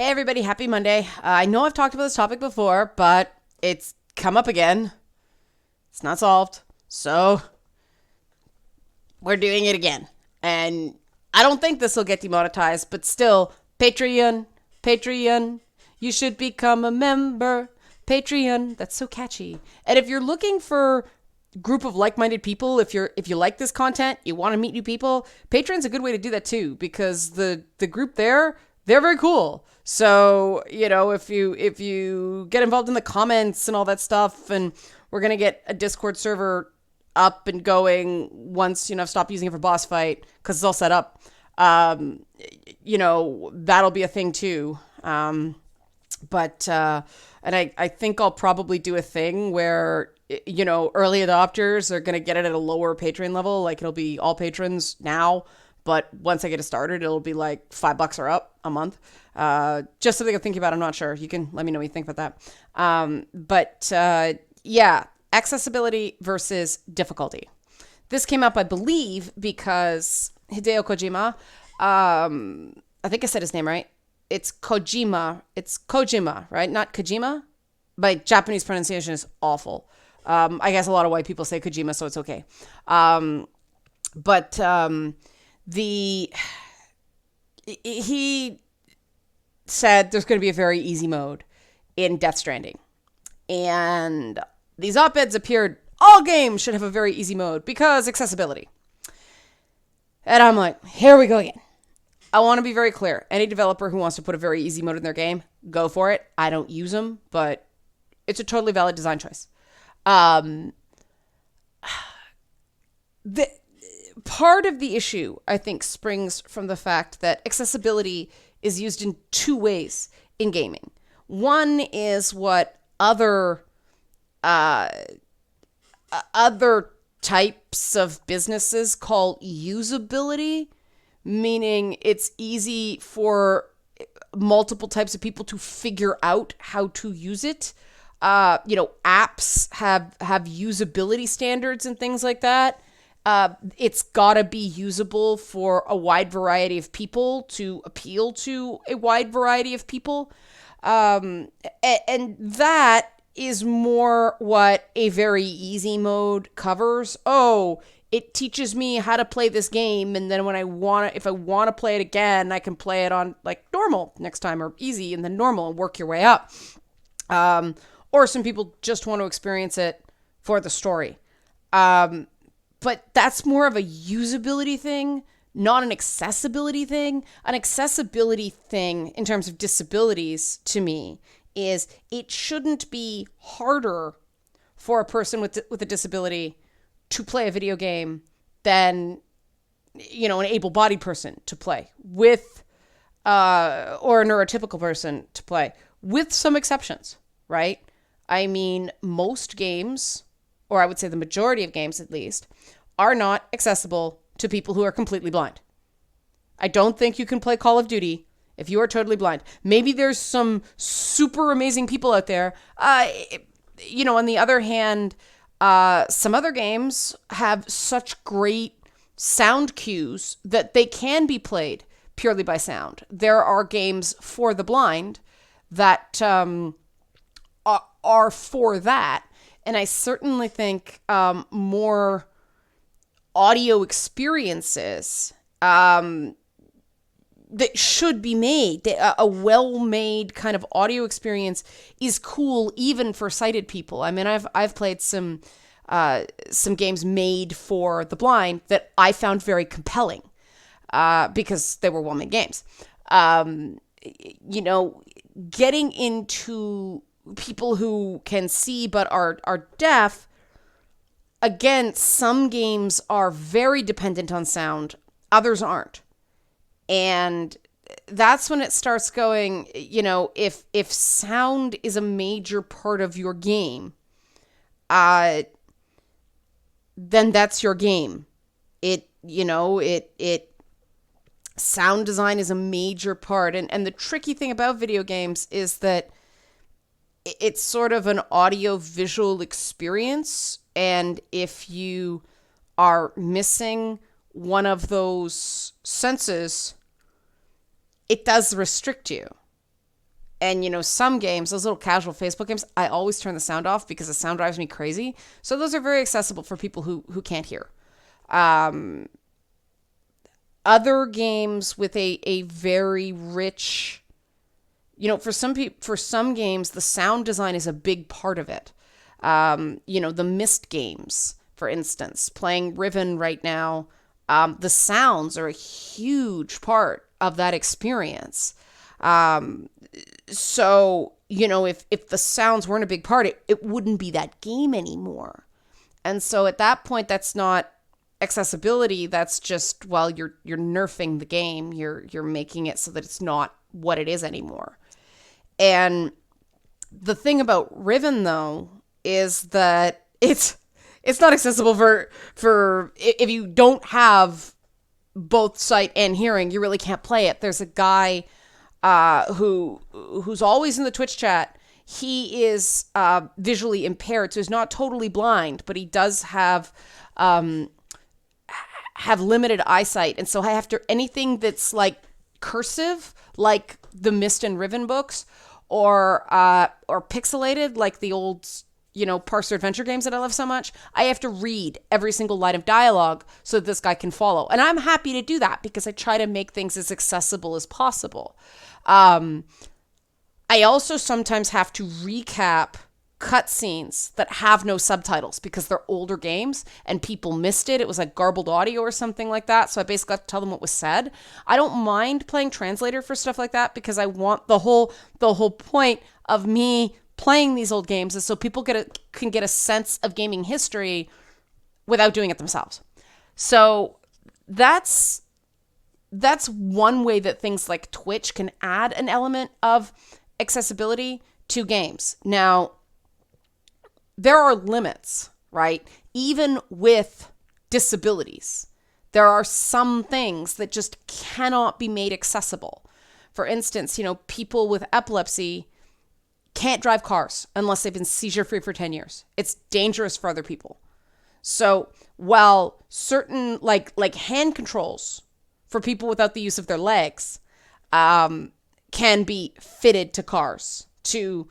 Hey everybody, happy Monday. I know I've talked about this topic before, but it's come up again. It's not solved. So we're doing it again. And I don't think this will get demonetized, but still, Patreon, you should become a member. Patreon, that's so catchy. And if you're looking for group of like-minded people, if you like this content, you want to meet new people, Patreon's a good way to do that too, because the group there, they're very cool. So, if you get involved in the comments and all that stuff, and we're going to get a Discord server up and going once, I've stopped using it for boss fight because it's all set up. That'll be a thing too. And I think I'll probably do a thing where, early adopters are going to get it at a lower Patreon level. Like it'll be all patrons now. But once I get it started, it'll be like $5 or up a month. Just something I'm thinking about. I'm not sure. You can let me know what you think about that. Yeah, accessibility versus difficulty. This came up, I believe, because Hideo Kojima, I think I said his name right. It's Kojima. It's Kojima, right? Not Kojima. My Japanese pronunciation is awful. I guess a lot of white people say Kojima, so it's okay. He said there's going to be a very easy mode in Death Stranding. And these op-eds appeared, all games should have a very easy mode because accessibility. And I'm like, here we go again. I want to be very clear. Any developer who wants to put a very easy mode in their game, go for it. I don't use them, but it's a totally valid design choice. Part of the issue, I think, springs from the fact that accessibility is used in two ways in gaming. One is what other types of businesses call usability, meaning it's easy for multiple types of people to figure out how to use it. Apps have usability standards and things like that. It's gotta be usable for a wide variety of people to appeal to a wide variety of people. And that is more what a very easy mode covers. Oh, it teaches me how to play this game, and then if I want to play it again, I can play it on like normal next time, or easy and then normal, and work your way up. Or some people just want to experience it for the story. But that's more of a usability thing, not an accessibility thing. An accessibility thing in terms of disabilities, to me, is it shouldn't be harder for a person with a disability to play a video game than, an able-bodied person to play with, or a neurotypical person to play, with some exceptions, right? I mean, most games, or I would say the majority of games at least, are not accessible to people who are completely blind. I don't think you can play Call of Duty if you are totally blind. Maybe there's some super amazing people out there. On the other hand, some other games have such great sound cues that they can be played purely by sound. There are games for the blind that are for that. And I certainly think more audio experiences that should be made. A well-made kind of audio experience is cool even for sighted people. I mean, I've played some games made for the blind that I found very compelling because they were well-made games. Getting into people who can see but are deaf, again, some games are very dependent on sound, others aren't. And that's when it starts going, if sound is a major part of your game, then that's your game. Sound design is a major part. And the tricky thing about video games is that it's sort of an audio-visual experience. And if you are missing one of those senses, it does restrict you. And, some games, those little casual Facebook games, I always turn the sound off because the sound drives me crazy. So those are very accessible for people who can't hear. Other games with a very rich, for some games, the sound design is a big part of it. The Myst games, for instance, playing Riven right now, the sounds are a huge part of that experience. So, if the sounds weren't a big part, it wouldn't be that game anymore. And so at that point, that's not accessibility. That's just, well, you're nerfing the game. You're making it so that it's not what it is anymore. And the thing about Riven, though, is that it's not accessible for if you don't have both sight and hearing, you really can't play it. There's a guy who's always in the Twitch chat. He is visually impaired, so he's not totally blind, but he does have limited eyesight, and so I have to anything that's like cursive, like the Myst and Riven books, or pixelated, like the old parser adventure games that I love so much. I have to read every single line of dialogue so that this guy can follow, and I'm happy to do that because I try to make things as accessible as possible. I also sometimes have to recap cutscenes that have no subtitles because they're older games and people missed it. It was like garbled audio or something like that. So I basically have to tell them what was said. I don't mind playing translator for stuff like that because I want the whole point of me playing these old games is so people can get a sense of gaming history without doing it themselves. So that's one way that things like Twitch can add an element of accessibility to games. Now, there are limits, right? Even with disabilities, there are some things that just cannot be made accessible. For instance, people with epilepsy can't drive cars unless they've been seizure-free for 10 years. It's dangerous for other people. So while certain like hand controls for people without the use of their legs can be fitted to cars to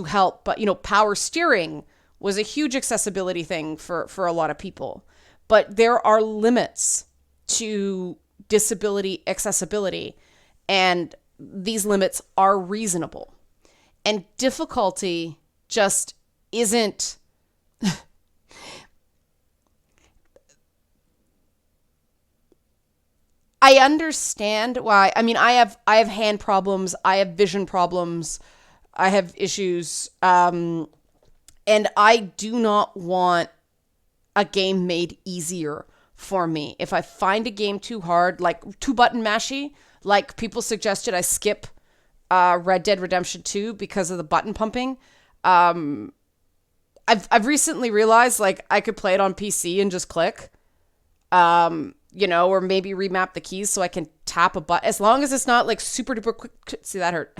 help, but power steering was a huge accessibility thing for a lot of people. But there are limits to disability accessibility, and these limits are reasonable. And difficulty just isn't I understand why. I mean, I have hand problems, I have vision problems, I have issues, and I do not want a game made easier for me. If I find a game too hard, like too button mashy, like people suggested I skip Red Dead Redemption 2 because of the button pumping. I've recently realized like I could play it on PC and just click. Or maybe remap the keys so I can tap a button. As long as it's not like super duper quick. See, that hurt.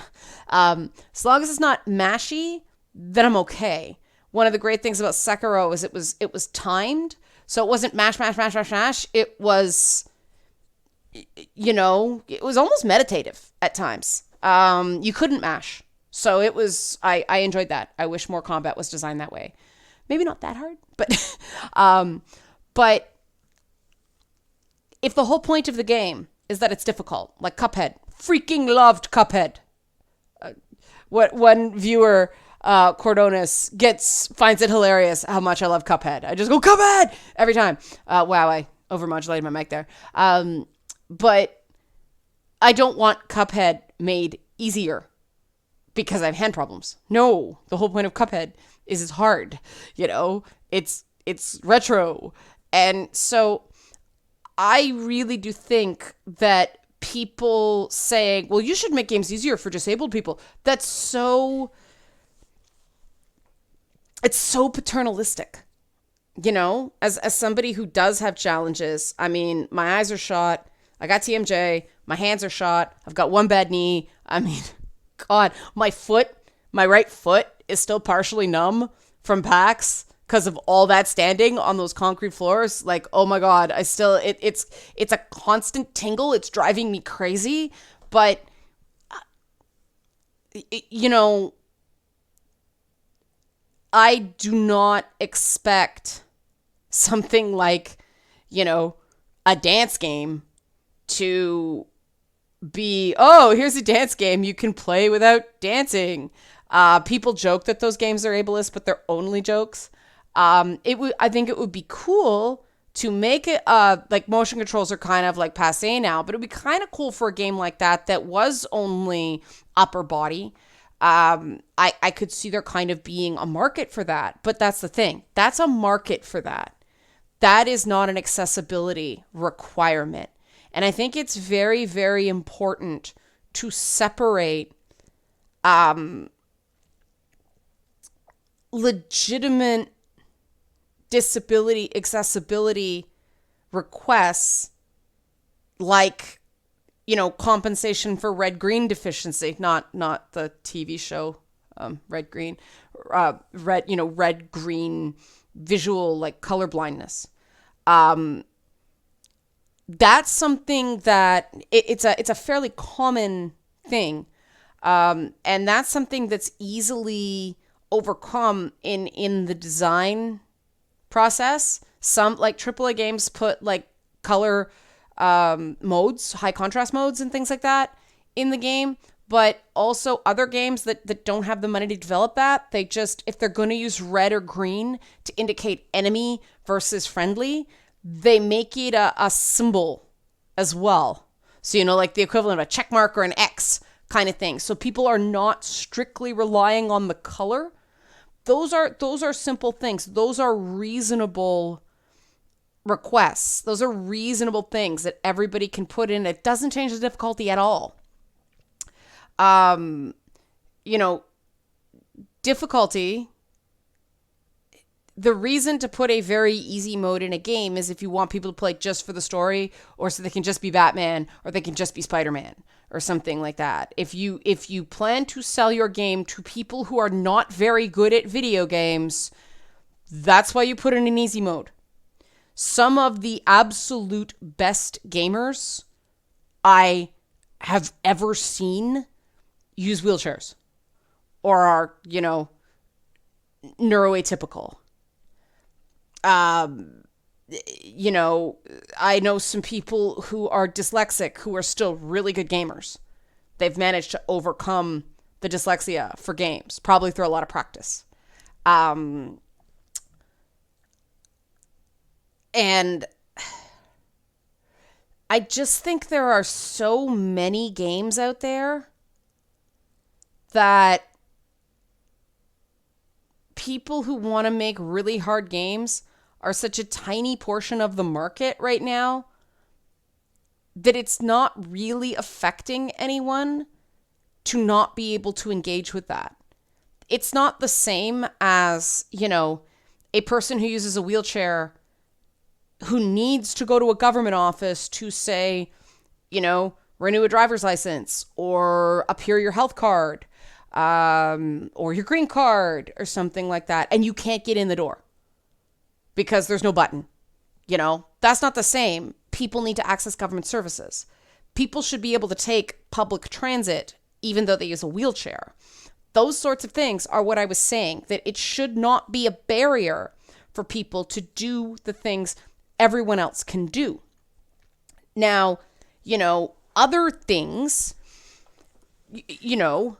As long as it's not mashy, then I'm okay. One of the great things about Sekiro is it was timed. So it wasn't mash, mash, mash, mash, mash. It was, it was almost meditative at times. You couldn't mash. So it was, I enjoyed that. I wish more combat was designed that way. Maybe not that hard, but, but if the whole point of the game is that it's difficult, like Cuphead, freaking loved Cuphead. What one viewer, Cordonis, finds it hilarious how much I love Cuphead. I just go, Cuphead! Every time. Wow, I overmodulated my mic there. But I don't want Cuphead made easier because I have hand problems. No, the whole point of Cuphead is it's hard. It's retro. And so I really do think that people saying, well, you should make games easier for disabled people, it's so paternalistic. As somebody who does have challenges, I mean, my eyes are shot, I got TMJ, my hands are shot, I've got one bad knee. I mean, God, my right foot is still partially numb from PAX because of all that standing on those concrete floors. Like, oh my God, it's a constant tingle. It's driving me crazy. But you know, I do not expect something like, a dance game to be, oh, here's a dance game you can play without dancing. People joke that those games are ableist, but they're only jokes. I think it would be cool to make it, like motion controls are kind of like passe now, but it would be kind of cool for a game like that was only upper body. I could see there kind of being a market for that, but that's the thing. That's a market for that. That is not an accessibility requirement. And I think it's very, very important to separate legitimate disability accessibility requests, like, compensation for red-green deficiency, not the TV show, red-green, red-green visual, like, color blindness. That's something that it's a fairly common thing. And that's something that's easily overcome in the design process. Some, like, AAA games put, like, color modes, high contrast modes and things like that in the game. But also other games that don't have the money to develop that, they just, if they're going to use red or green to indicate enemy versus friendly, they make it a symbol as well. So, like the equivalent of a check mark or an X kind of thing. So people are not strictly relying on the color. Those are simple things. Those are reasonable requests. Those are reasonable things that everybody can put in. It doesn't change the difficulty at all. Difficulty, the reason to put a very easy mode in a game is if you want people to play just for the story, or so they can just be Batman, or they can just be Spider-Man, or something like that. If you plan to sell your game to people who are not very good at video games, that's why you put it in easy mode. Some of the absolute best gamers I have ever seen use wheelchairs or are, neuroatypical. I know some people who are dyslexic who are still really good gamers. They've managed to overcome the dyslexia for games, probably through a lot of practice. And I just think there are so many games out there that people who want to make really hard games are such a tiny portion of the market right now that it's not really affecting anyone to not be able to engage with that. It's not the same as, a person who uses a wheelchair who needs to go to a government office to say, renew a driver's license or appear your health card, or your green card or something like that. And you can't get in the door because there's no button. That's not the same. People need to access government services. People should be able to take public transit even though they use a wheelchair. Those sorts of things are what I was saying, that it should not be a barrier for people to do the things everyone else can do. Now, other things, the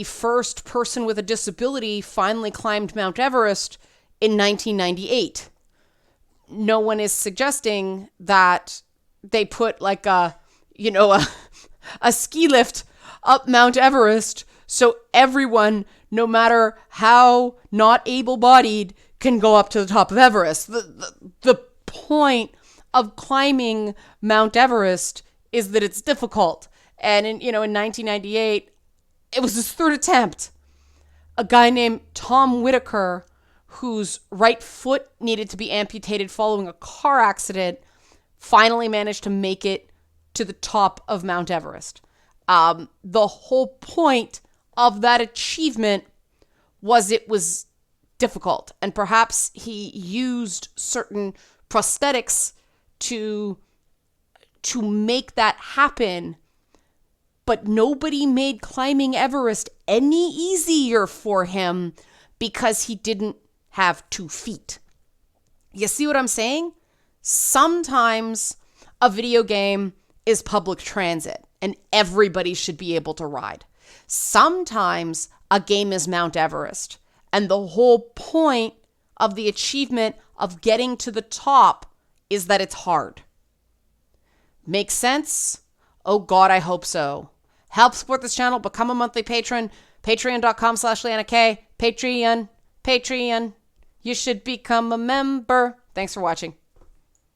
first person with a disability finally climbed Mount Everest in 1998. No one is suggesting that they put like a ski lift up Mount Everest so everyone, no matter how not able-bodied, can go up to the top of Everest. The point of climbing Mount Everest is that it's difficult. And in 1998, it was his third attempt. A guy named Tom Whitaker, whose right foot needed to be amputated following a car accident, finally managed to make it to the top of Mount Everest. The whole point of that achievement was it was difficult, and perhaps he used certain prosthetics to make that happen but nobody made climbing Everest any easier for him because he didn't have 2 feet. You see what I'm saying? Sometimes a video game is public transit and everybody should be able to ride. Sometimes a game is Mount Everest, and the whole point of the achievement of getting to the top is that it's hard. Make sense? Oh God, I hope so. Help support this channel. Become a monthly patron. Patreon.com/Leanna K. Patreon. You should become a member. Thanks for watching.